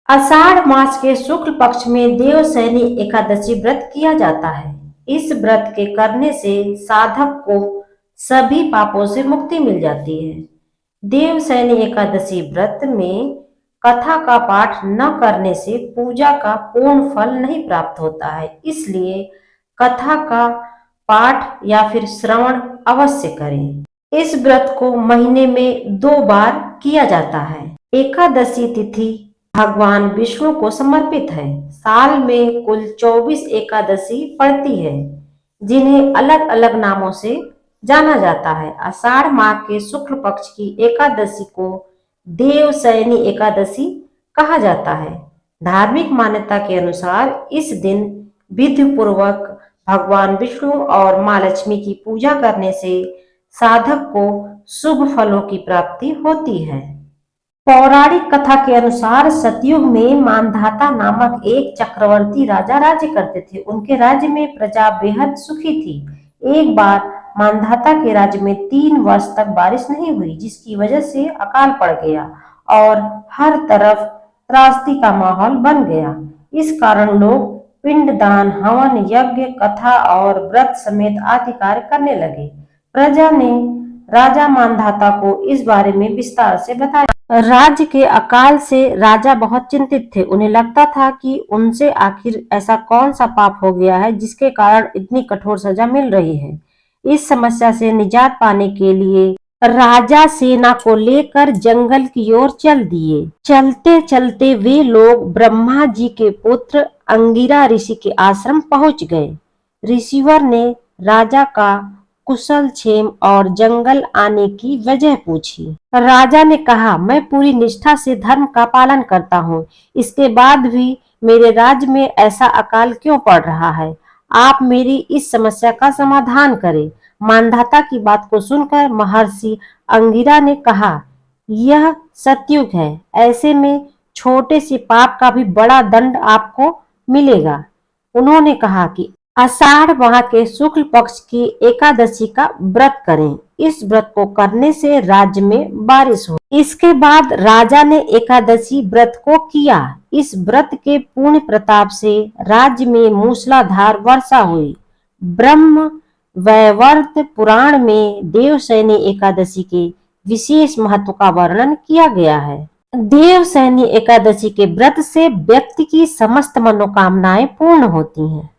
आषाढ़ मास के शुक्ल पक्ष में देवशयनी एकादशी व्रत किया जाता है। इस व्रत के करने से साधक को सभी पापों से मुक्ति मिल जाती है। देवशयनी एकादशी व्रत में कथा का पाठ न करने से पूजा का पूर्ण फल नहीं प्राप्त होता है, इसलिए कथा का पाठ या फिर श्रवण अवश्य करें। इस व्रत को महीने में 2 बार किया जाता है। एकादशी तिथि भगवान विष्णु को समर्पित है। साल में कुल 24 एकादशी पड़ती है, जिन्हें अलग अलग नामों से जाना जाता है। आषाढ़ माह के शुक्ल पक्ष की एकादशी को देवशयनी एकादशी कहा जाता है। धार्मिक मान्यता के अनुसार इस दिन विधि पूर्वक भगवान विष्णु और माँ लक्ष्मी की पूजा करने से साधक को शुभ फलों की प्राप्ति होती है। पौराणिक कथा के अनुसार सतयुग में मानधाता नामक एक चक्रवर्ती राजा राज्य करते थे। उनके राज्य में प्रजा बेहद सुखी थी। एक बार मानधाता के राज्य में 3 वर्ष तक बारिश नहीं हुई, जिसकी वजह से अकाल पड़ गया और हर तरफ त्रासदी का माहौल बन गया। इस कारण लोग पिंडदान, हवन, यज्ञ, कथा और व्रत समेत आदि कार्य करने लगे। प्रजा ने राजा मानधाता को इस बारे में विस्तार से बताया। राज्य के अकाल से राजा बहुत चिंतित थे। उन्हें लगता था कि उनसे आखिर ऐसा कौन सा पाप हो गया है जिसके कारण इतनी कठोर सजा मिल रही है। इस समस्या से निजात पाने के लिए राजा सेना को लेकर जंगल की ओर चल दिए। चलते चलते वे लोग ब्रह्मा जी के पुत्र अंगिरा ऋषि के आश्रम पहुंच गए। ऋषिवर ने राजा का कुशल क्षेम और जंगल आने की वजह पूछी। राजा ने कहा, मैं पूरी निष्ठा से धर्म का पालन करता हूँ, इसके बाद भी मेरे राज्य में ऐसा अकाल क्यों पड़ रहा है? आप मेरी इस समस्या का समाधान करें। मानधाता की बात को सुनकर महर्षि अंगिरा ने कहा, यह सतयुग है, ऐसे में छोटे से पाप का भी बड़ा दंड आपको मिलेगा। उन्होंने कहा कि आषाढ़ माह के शुक्ल पक्ष की एकादशी का व्रत करें। इस व्रत को करने से राज्य में बारिश हो। इसके बाद राजा ने एकादशी व्रत को किया। इस व्रत के पूर्ण प्रताप से राज्य में मूसलाधार वर्षा हुई। ब्रह्म वैवर्त पुराण में देवशयनी एकादशी के विशेष महत्व का वर्णन किया गया है। देवशयनी एकादशी के व्रत से व्यक्ति की समस्त मनोकामनाएं पूर्ण होती हैं।